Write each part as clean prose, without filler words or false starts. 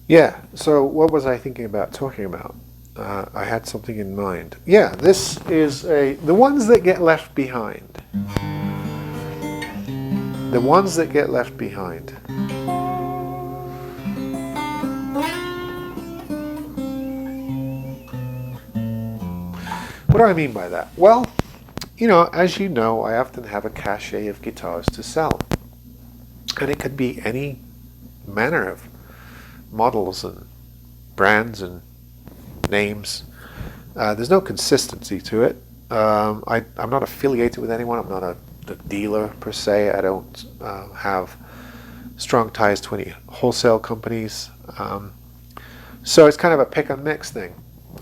Yeah, so what was I thinking about talking about? I had something in mind. Yeah, this is the ones that get left behind. The ones that get left behind. What do I mean by that? Well, as you know, I often have a cache of guitars to sell. And it could be any manner of models and brands and names. There's no consistency to it. I'm not affiliated with anyone. I'm not a dealer per se. I don't have strong ties to any wholesale companies. So it's kind of a pick and mix thing.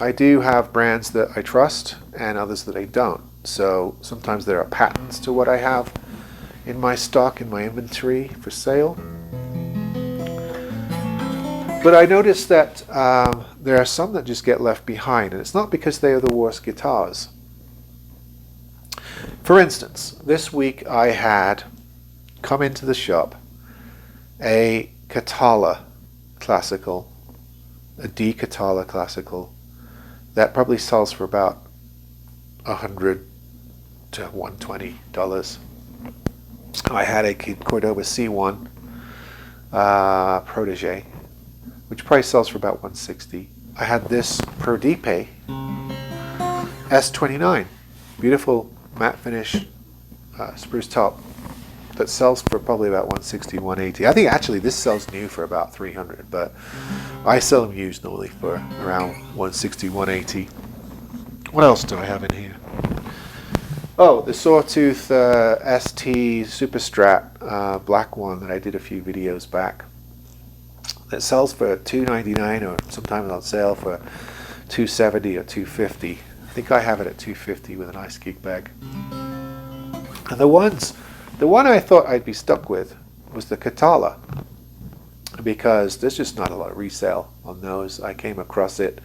I do have brands that I trust and others that I don't. So sometimes there are patents to what I have in my stock, in my inventory for sale. But I noticed that there are some that just get left behind, and it's not because they are the worst guitars. For instance, this week I had come into the shop a Catala Classical, a D Catala Classical, that probably sells for about $100 to $120. I had a Cordoba C1 Protege, which price sells for about $160. I had this Prodipe S29, beautiful matte finish spruce top that sells for probably about $160, $180. I think actually this sells new for about $300, but I sell them used normally for around $160, $180. What else do I have in here? Oh, the Sawtooth ST Superstrat black one that I did a few videos back. That sells for $299 or sometimes on sale for $270 or $250. I think I have it at $250 with a nice gig bag. And the one I thought I'd be stuck with was the Catala, because there's just not a lot of resale on those. I came across it,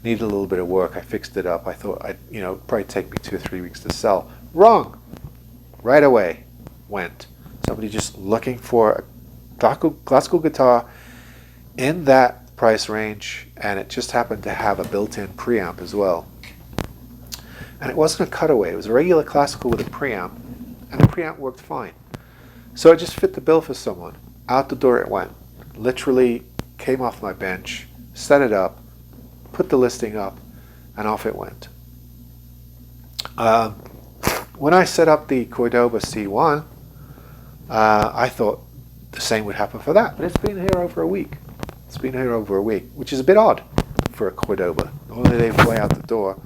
needed a little bit of work. I fixed it up. I thought it'd probably take me 2 or 3 weeks to sell. Wrong. Right away went. Somebody just looking for a classical guitar in that price range, and it just happened to have a built-in preamp as well. And it wasn't a cutaway. It was a regular classical with a preamp, and the preamp worked fine. So it just fit the bill for someone. Out the door it went. Literally came off my bench, set it up, put the listing up, and off it went. When I set up the Cordoba C1, I thought the same would happen for that, but it's been here over a week. It's been here over a week, which is a bit odd for a Cordoba. Only they fly out the door.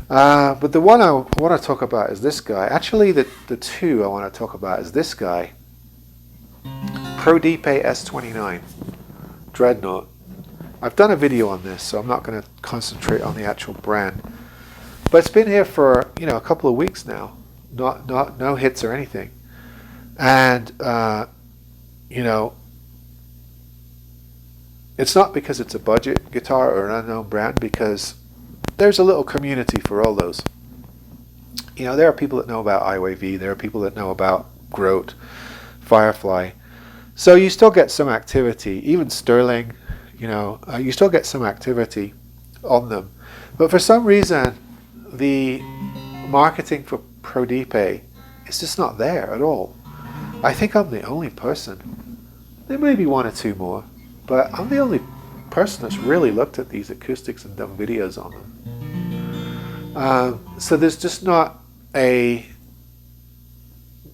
But the one I want to talk about is this guy. Actually, the two I want to talk about is this guy, Prodipe S29 Dreadnought. I've done a video on this, so I'm not going to concentrate on the actual brand. But it's been here for a couple of weeks now, no hits or anything, and it's not because it's a budget guitar or an unknown brand, because there's a little community for all those. There are people that know about IWV, there are people that know about Grote, Firefly, so you still get some activity, even Sterling. You still get some activity on them. But for some reason, the marketing for Prodipe is just not there at all. I think I'm the only person. There may be one or two more, but I'm the only person that's really looked at these acoustics and done videos on them. So there's just not a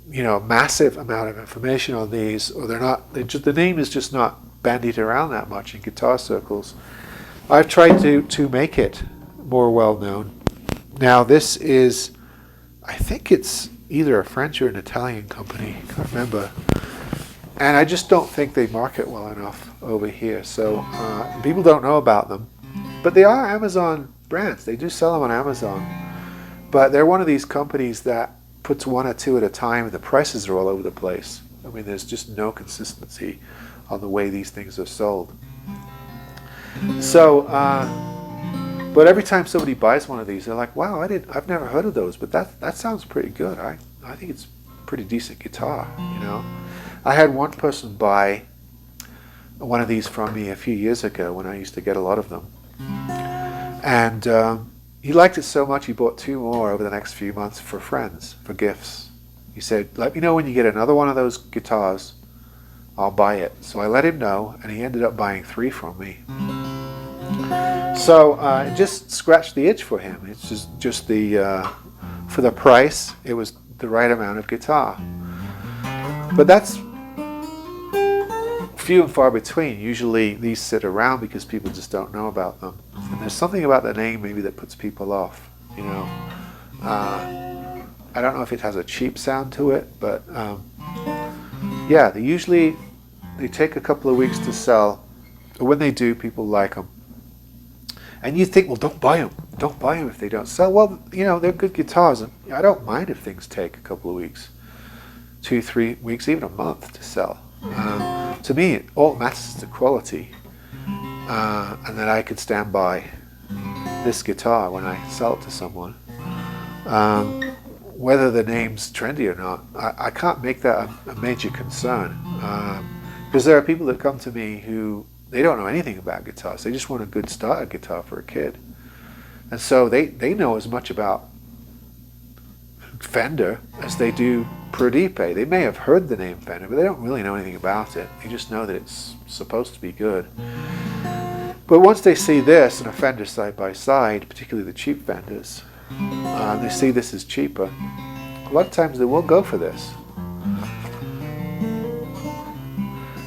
massive amount of information on these, or the name is just not bandied around that much in guitar circles. I've tried to make it more well known. Now this is, I think it's either a French or an Italian company, I can't remember, and I just don't think they market well enough over here, so people don't know about them. But they are Amazon brands. They do sell them on Amazon, but they're one of these companies that puts one or two at a time, and the prices are all over the place. I mean, there's just no consistency on the way these things are sold. So, but every time somebody buys one of these, they're like, "Wow, I've never heard of those, but that sounds pretty good. I think it's a pretty decent guitar." I had one person buy one of these from me a few years ago when I used to get a lot of them. And he liked it so much he bought 2 more over the next few months for friends, for gifts. He said, let me know when you get another one of those guitars, I'll buy it. So I let him know, and he ended up buying 3 from me. So it just scratched the itch for him. It's just the, for the price, it was the right amount of guitar. But that's few and far between. Usually these sit around because people just don't know about them. And there's something about the name maybe that puts people off, you know. I don't know if it has a cheap sound to it, but yeah, they take a couple of weeks to sell. When they do, people like them. And you think, well, don't buy them. Don't buy them if they don't sell. Well, you know, they're good guitars. And I don't mind if things take a couple of weeks, 2, 3 weeks, even a month to sell. To me, all that matters is the quality, and that I could stand by this guitar when I sell it to someone. Whether the name's trendy or not, I can't make that a major concern, because there are people that come to me who they don't know anything about guitars. They just want a good starter guitar for a kid, and so they know as much about Fender as they do Prodipe. They may have heard the name Fender, but they don't really know anything about it. They just know that it's supposed to be good. But once they see this and a Fender side by side, particularly the cheap Fenders, they see this is cheaper. A lot of times they will go for this.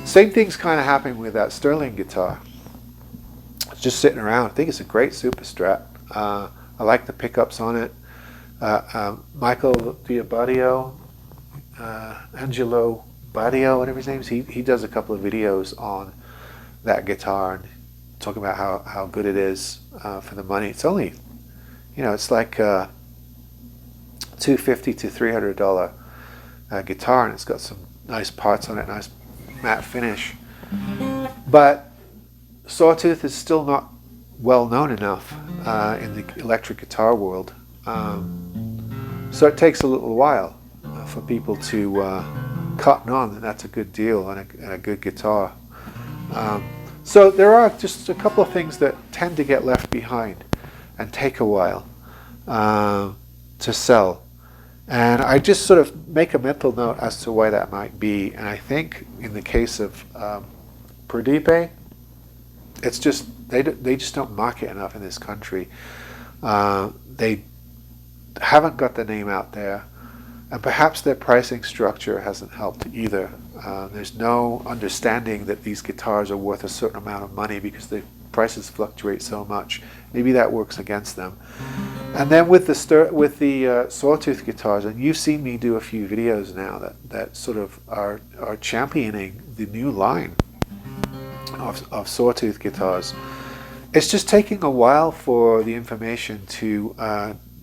Same thing's kind of happening with that Sterling guitar. It's just sitting around. I think it's a great Super Strat. I like the pickups on it. Michael Diabadio, Angelo Badio, whatever his name is, he does a couple of videos on that guitar and talking about how good it is for the money. It's only, you know, it's like $250 to $300 guitar, and it's got some nice parts on it, nice matte finish. But Sawtooth is still not well known enough in the electric guitar world. So it takes a little while for people to cotton on that that's a good deal and a good guitar. So there are just a couple of things that tend to get left behind and take a while to sell. And I just sort of make a mental note as to why that might be. And I think in the case of Prodipe, it's just they just don't market enough in this country. They haven't got the name out there, and perhaps their pricing structure hasn't helped either. There's no understanding that these guitars are worth a certain amount of money because the prices fluctuate so much. Maybe that works against them. And then with the Sawtooth guitars, and you've seen me do a few videos now that sort of are championing the new line of Sawtooth guitars. It's just taking a while for the information to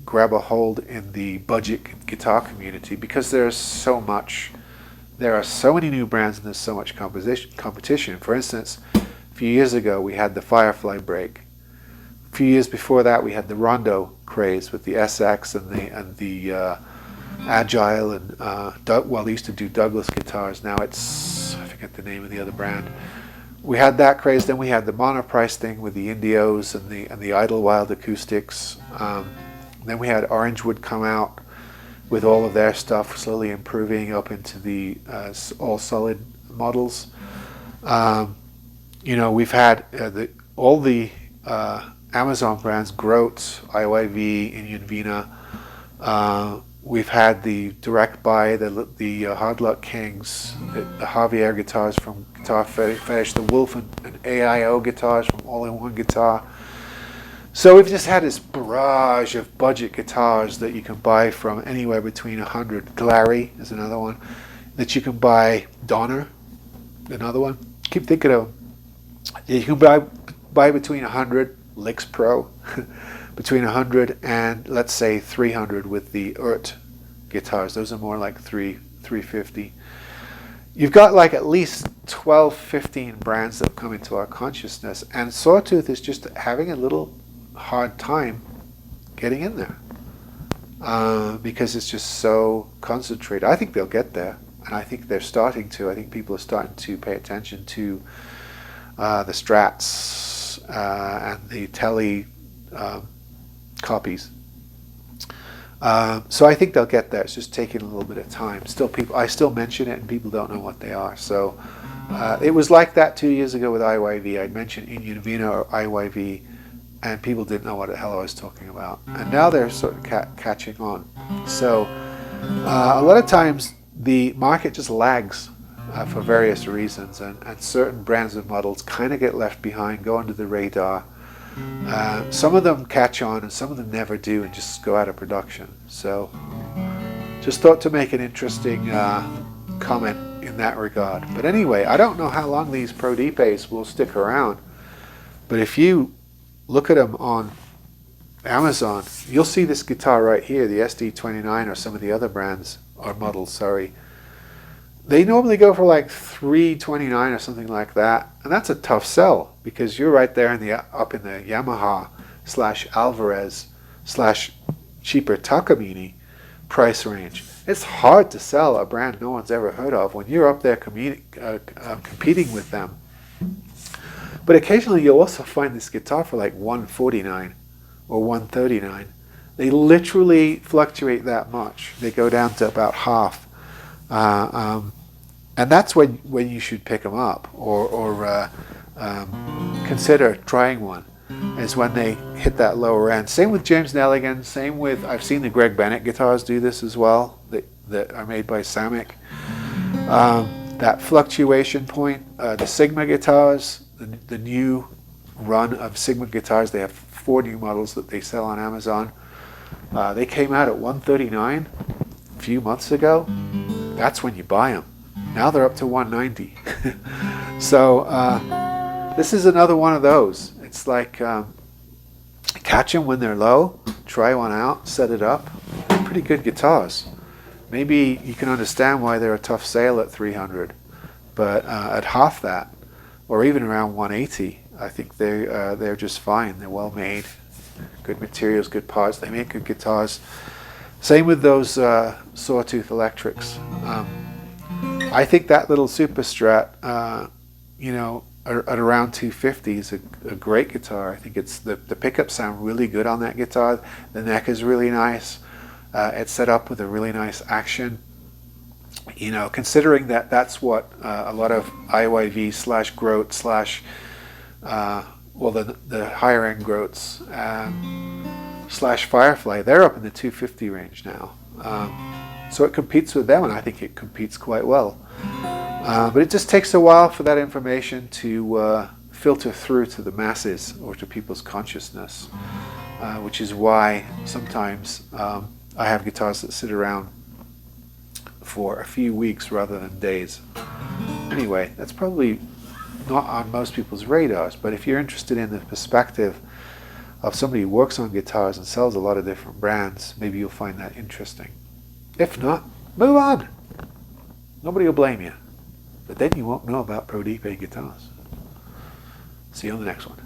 grab a hold in the budget guitar community because there are so many new brands and there's so much competition. For instance, a few years ago we had the Firefly break. A few years before that we had the Rondo craze with the SX and the Agile and they used to do Douglas guitars. Now it's, I forget the name of the other brand. We had that craze. Then we had the monoprice thing with the Indios and the Idlewild acoustics. Then we had Orangewood come out with all of their stuff, slowly improving up into the all solid models. You know, we've had all the Amazon brands, Groats, IOIV, Indian Vina. We've had the direct buy, the Hard Luck Kings, the Javier guitars from Guitar Fetish, the Wolf and AIO guitars from All in One Guitar. So we've just had this barrage of budget guitars that you can buy from anywhere between 100. Glary is another one that you can buy. Donner, another one. Keep thinking of them. You can buy between 100. Licks Pro, between 100 and let's say 300 with the guitars. Those are more like $350. You've got like at least 12, 15 brands that have come into our consciousness, and Sawtooth is just having a little hard time getting in there because it's just so concentrated. I think they'll get there, and I think they're starting to. I think people are starting to pay attention to the Strats, and the Tele copies. So I think they'll get there. It's just taking a little bit of time. I still mention it, and people don't know what they are. So it was like that 2 years ago with IYV. I'd mention Indian Vina or IYV, and people didn't know what the hell I was talking about. And now they're sort of catching on. So a lot of times the market just lags for various reasons, and certain brands and models kind of get left behind, go under the radar. Some of them catch on, and some of them never do and just go out of production. So just thought to make an interesting comment in that regard. But anyway, I don't know how long these Pro Dipes will stick around, but if you look at them on Amazon, you'll see this guitar right here, the SD29, or some of the other brands or models, sorry. They normally go for like $329 or something like that, and that's a tough sell because you're right there up in the Yamaha / Alvarez / cheaper Takamine price range. It's hard to sell a brand no one's ever heard of when you're up there competing with them. But occasionally you'll also find this guitar for like $149 or $139. They literally fluctuate that much. They go down to about half. And that's when you should pick them up or consider trying one, is when they hit that lower end. Same with James Nelligan, same with, I've seen the Greg Bennett guitars do this as well, that are made by Samick. That fluctuation point, the Sigma guitars, the new run of Sigma guitars, they have 4 new models that they sell on Amazon. They came out at $139 a few months ago. That's when you buy them. Now they're up to $190. So this is another one of those. It's like catch them when they're low, try one out, set it up. They're pretty good guitars. Maybe you can understand why they're a tough sale at $300, but at half that, or even around $180, I think they're just fine. They're well made, good materials, good parts. They make good guitars. Same with those Sawtooth Electrics. I think that little Super Strat, at around $250 is a great guitar. I think it's the pickups sound really good on that guitar. The neck is really nice. It's set up with a really nice action. Considering that that's what a lot of IYV / Grote / the higher end Grotes / Firefly, they're up in the 250 range now. So it competes with them, and I think it competes quite well. But it just takes a while for that information to filter through to the masses or to people's consciousness, which is why sometimes I have guitars that sit around for a few weeks rather than days. Anyway, that's probably not on most people's radars, but if you're interested in the perspective of somebody who works on guitars and sells a lot of different brands, maybe you'll find that interesting. If not, move on. Nobody will blame you. But then you won't know about Pro Dipe guitars. See you on the next one.